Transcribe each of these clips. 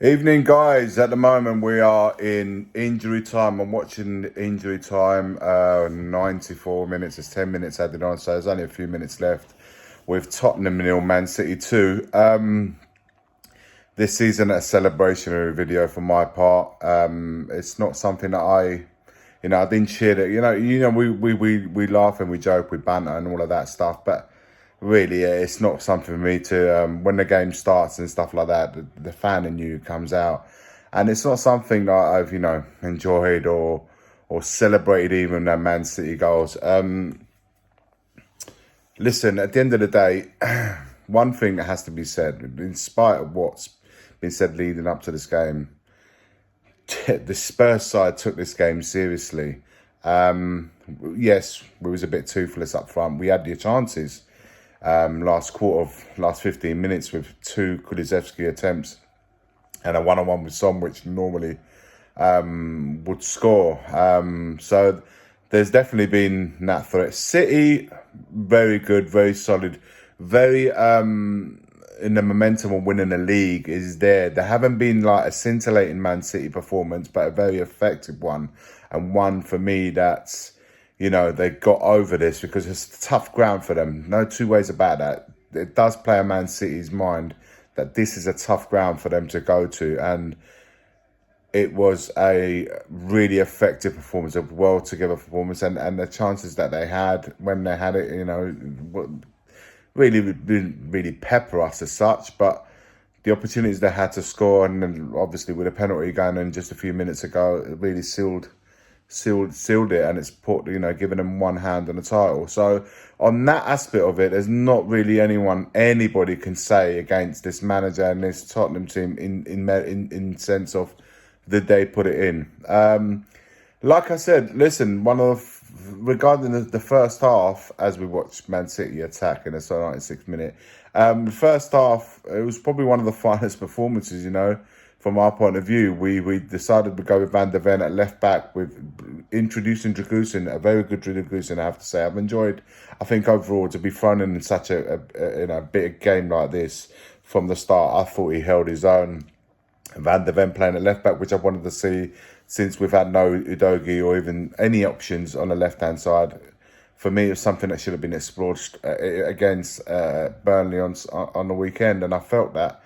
Evening, guys. At the moment, we are in injury time. I'm watching injury time, 94 minutes. It's 10 minutes added on, so there's only a few minutes left with Tottenham nil, Man City 2. This season, a celebrationary video for my part. It's not something that I didn't cheer it. We laugh and we joke, we banter and all of that stuff, but really, it's not something for me to, when the game starts and stuff like that, the fan in you comes out. And it's not something that I've, enjoyed or celebrated even at Man City goals. Listen, at the end of the day, one thing that has to be said, in spite of what's been said leading up to this game, the Spurs side took this game seriously. Yes, we was a bit toothless up front. We had the chances last 15 minutes with two Kulusevski attempts and a one-on-one with Son, which normally would score. So there's definitely been that threat. City, very good, very solid, very in the momentum of winning the league is there. There haven't been like a scintillating Man City performance, but a very effective one, and one for me that's, they got over this because it's tough ground for them. No two ways about that. It does play a Man City's mind that this is a tough ground for them to go to, and it was a really effective performance, a well together performance, and the chances that they had when they had it, really didn't really pepper us as such, but the opportunities they had to score, and then obviously with a penalty going in just a few minutes ago, it really sealed it, and it's put, giving them one hand on the title. So on that aspect of it, there's not really anybody can say against this manager and this Tottenham team in sense of did they put it in. Like I said, listen, regarding the first half, as we watched Man City attack in the 96th minute, the first half, it was probably one of the finest performances, from our point of view. We decided to go with Van der Ven at left back with introducing Dragusin, a very good Dragusin, I have to say. I've enjoyed, I think overall, to be thrown in such a big game like this from the start. I thought he held his own. Van der Ven playing at left back, which I wanted to see since we've had no Udogie or even any options on the left hand side. For me, it was something that should have been explored against Burnley on the weekend, and I felt that.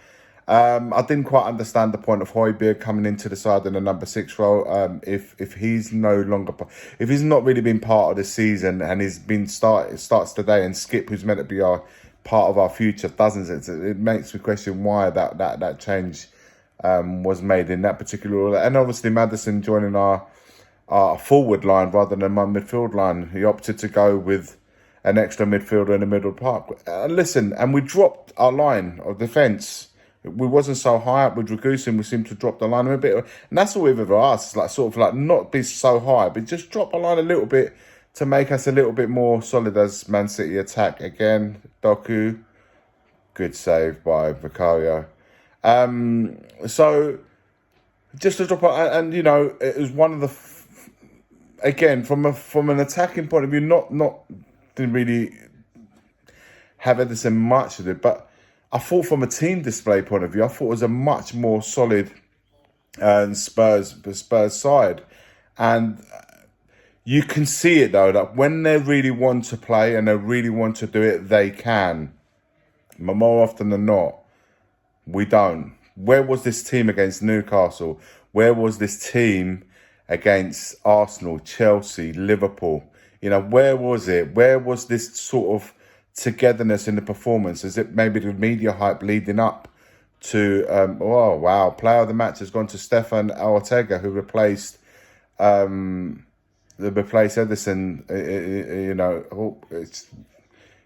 I didn't quite understand the point of Højbjerg coming into the side in the number 6 role. If he's no longer, if he's not really been part of the season and he's been starts today, and Skip, who's meant to be our part of our future, doesn't it makes me question why that change was made in that particular order. And obviously Maddison joining our forward line rather than my midfield line. He opted to go with an extra midfielder in the middle of the park. Listen, and we dropped our line of defence. We wasn't so high up with Dragusin. We seemed to drop the line a bit. And that's all we've ever asked, not be so high, but just drop the line a little bit to make us a little bit more solid as Man City attack. Again, Doku, good save by Vicario. So just to drop, and it was one of the, again, from an attacking point of view, didn't really have Edison much of it, but I thought from a team display point of view, I thought it was a much more solid Spurs side, and you can see it though that when they really want to play and they really want to do it, they can. But more often than not, we don't. Where was this team against Newcastle? Where was this team against Arsenal, Chelsea, Liverpool? Where was it? Where was this sort of togetherness in the performance? Is it maybe the media hype leading up to, oh, wow, player of the match has gone to Stefan Ortega, who replaced Edison.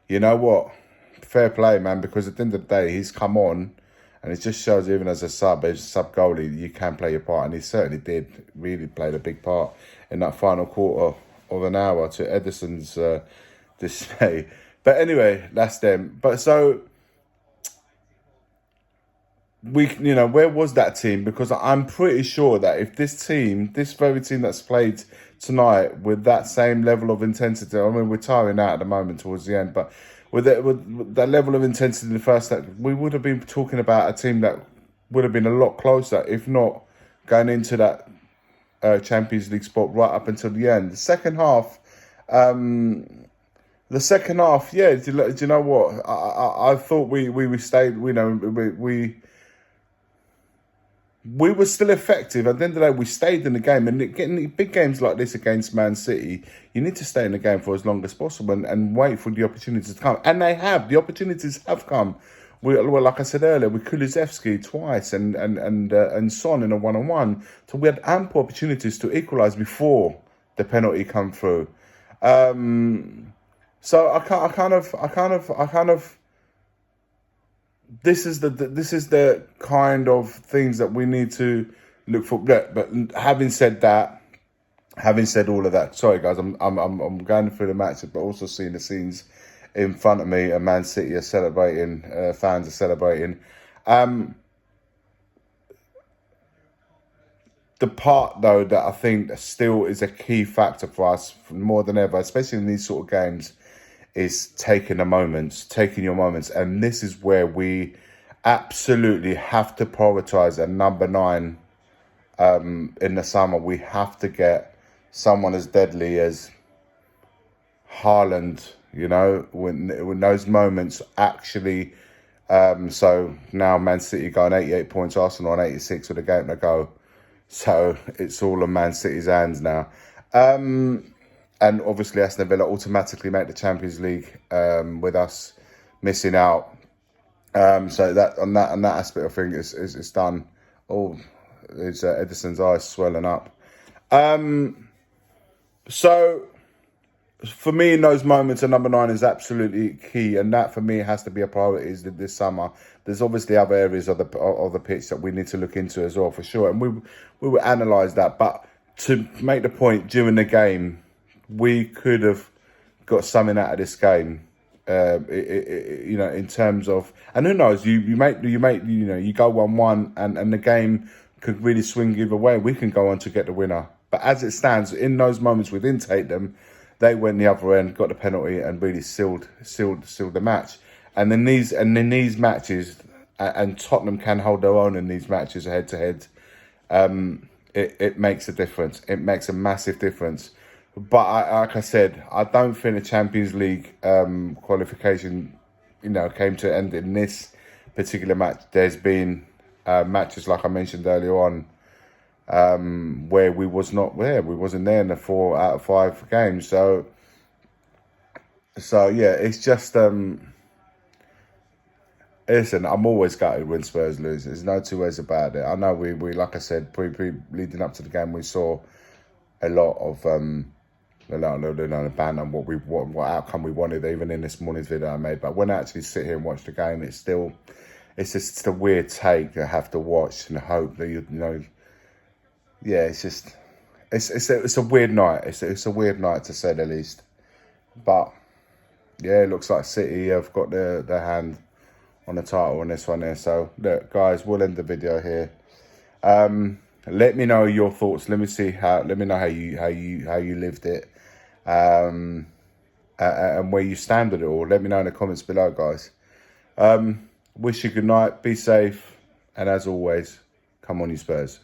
You know what? Fair play, man, because at the end of the day, he's come on, and it just shows even as a sub goalie, you can play your part, and he certainly did. Really played a big part in that final quarter of an hour to Edison's dismay. But anyway, that's them. But so where was that team? Because I'm pretty sure that if this very team that's played tonight with that same level of intensity, I mean, we're tiring out at the moment towards the end, but with that level of intensity in the first half, we would have been talking about a team that would have been a lot closer, if not going into that Champions League spot right up until the end. The second half, yeah. Do you know what? I thought we stayed. You know, we were still effective. At the end of the day, we stayed in the game. And getting big games like this against Man City, you need to stay in the game for as long as possible and wait for the opportunities to come. And they have. The opportunities have come. Well, like I said earlier, with Kulusevski twice and Son in a 1-on-1. So we had ample opportunities to equalise before the penalty come through. So I kind of. This is the kind of things that we need to look for. But having said all of that, sorry guys, I'm going through the matches, but also seeing the scenes in front of me. And Man City are celebrating. Fans are celebrating. The part though that I think still is a key factor for us more than ever, especially in these sort of games, is taking your moments. And this is where we absolutely have to prioritise a number 9 in the summer. We have to get someone as deadly as Haaland, you know, when those moments actually. So now Man City go on 88 points, Arsenal on 86 with a game to go. So it's all on Man City's hands now. And obviously Aston Villa automatically make the Champions League with us missing out. So that on that aspect, I think it's done. Oh, it's Edison's eyes swelling up. So for me, in those moments, a number 9 is absolutely key, and that for me has to be a priority this summer. There's obviously other areas of the pitch that we need to look into as well, for sure, and we will analyse that. But to make the point, during the game, we could have got something out of this game, you know, in terms of, and who knows, you go 1-1 and the game could really swing either way. We can go on to get the winner, but as it stands, in those moments we didn't take them. They went the other end, got the penalty, and really sealed the match. And in these matches, and Tottenham can hold their own in these matches head to head. It makes a difference. It makes a massive difference. But like I said, I don't think the Champions League qualification, you know, came to an end in this particular match. There's been matches, like I mentioned earlier on, where we wasn't there in the 4 out of 5 games. So yeah, it's just listen, I'm always gutted when Spurs lose. There's no two ways about it. I know we like I said, pre leading up to the game, we saw a lot of ban on what outcome we wanted, even in this morning's video I made. But when I actually sit here and watch the game, it's just a weird take to have to watch and hope that you know. Yeah, it's a weird night. It's a weird night to say the least. But yeah, it looks like City have got their hand on the title on this one here. So look, guys, we'll end the video here. Let me know your thoughts. Let me know how you lived it, and where you stand with it all. Let me know in the comments below, guys. Wish you good night. Be safe, and as always, come on, you Spurs.